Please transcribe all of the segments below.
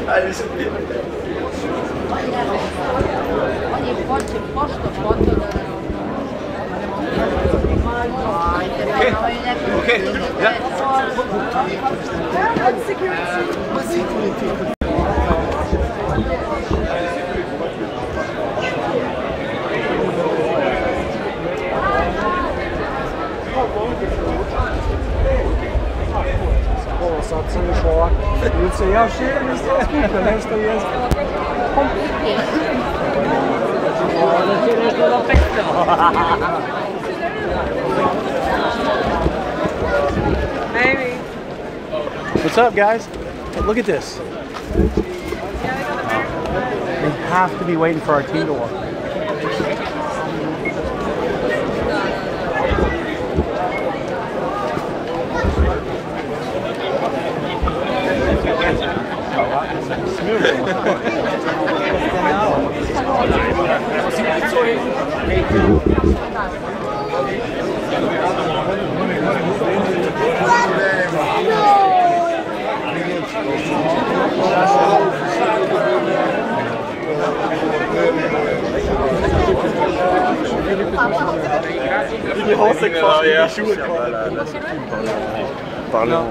Ajde, se prije. On je počeo pošto foto da... Okay, ja. Sad sam još ovako. Ili se ja širim i sve skupe, nešto jest. Da će nešto da pekstemo. Maybe. What's up, guys? Hey, look at this. We have to be waiting for our team to walk. Die Hose gefasst, die Schuhe Parlement.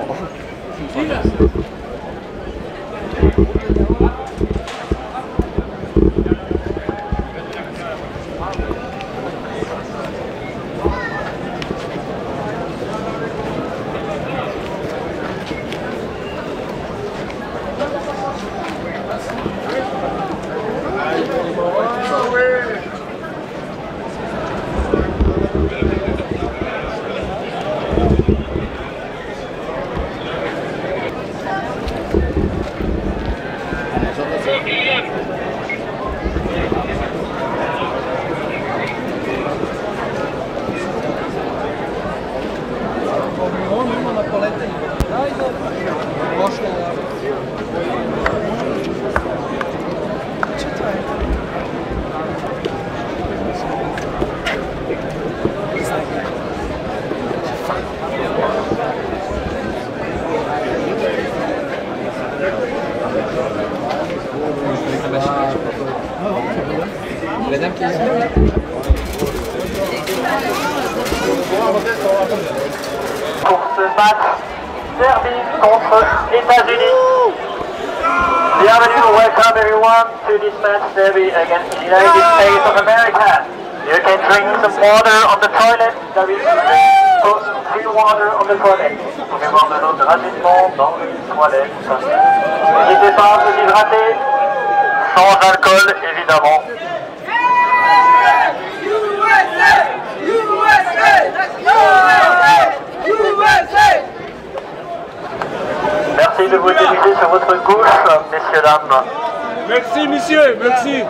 Pour ce match, Serbie contre États-Unis. Bienvenue, welcome everyone to this match, Serbie against the United States of America. You can drink some water on the toilet. There is free water on the toilet. Vous pouvez boire de l'eau gratuitement dans les toilettes. N'hésitez pas à vous hydrater, sans alcool évidemment. Merci de vous diriger sur votre gauche, messieurs, dames. Merci, monsieur, merci.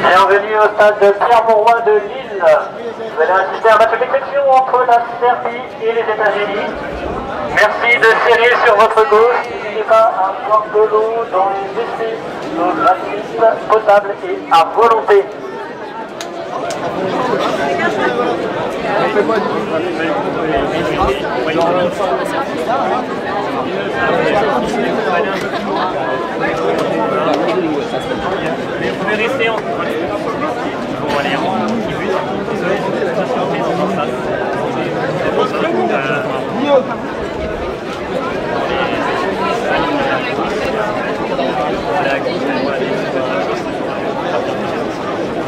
Bienvenue au stade de Pierre-Mauroy de Lille. Vous allez assister à un match d'exception entre la Serbie et les États-Unis. Merci de serrer sur votre gauche. N'hésitez pas à boire de l'eau dans les WC gratuites, potables et à volonté. Mais vous pouvez rester en bon, allez, qui but.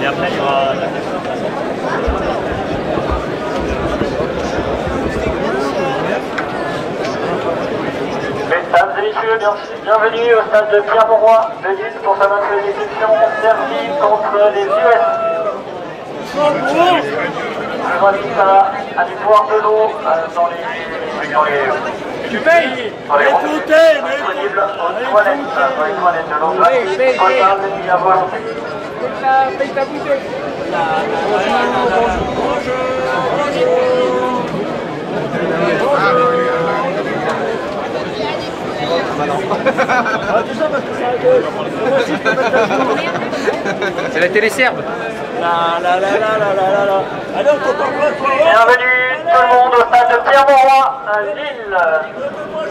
Et après, il y aura la Mesdames et messieurs, bienvenue au stade de Pierre-Mauroy de Lille pour ce match d'exception Serbie contre les US. Je vous invite à aller boire de l'eau dans les Tu payes. dans les ronds disponibles aux toilettes de l'eau gratuite, potable et à volonté. Paye ta bouteille. C'est la télé serbe. La la la la la la la la. Alors, Bienvenue tout le monde au stade de Pierre-Mauroy à Lille.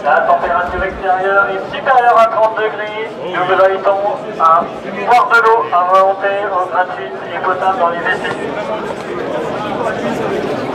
La température extérieure est supérieure à 30 degrés. Nous vous invitons à boire de l'eau à volonté, gratuite et potable dans les WC.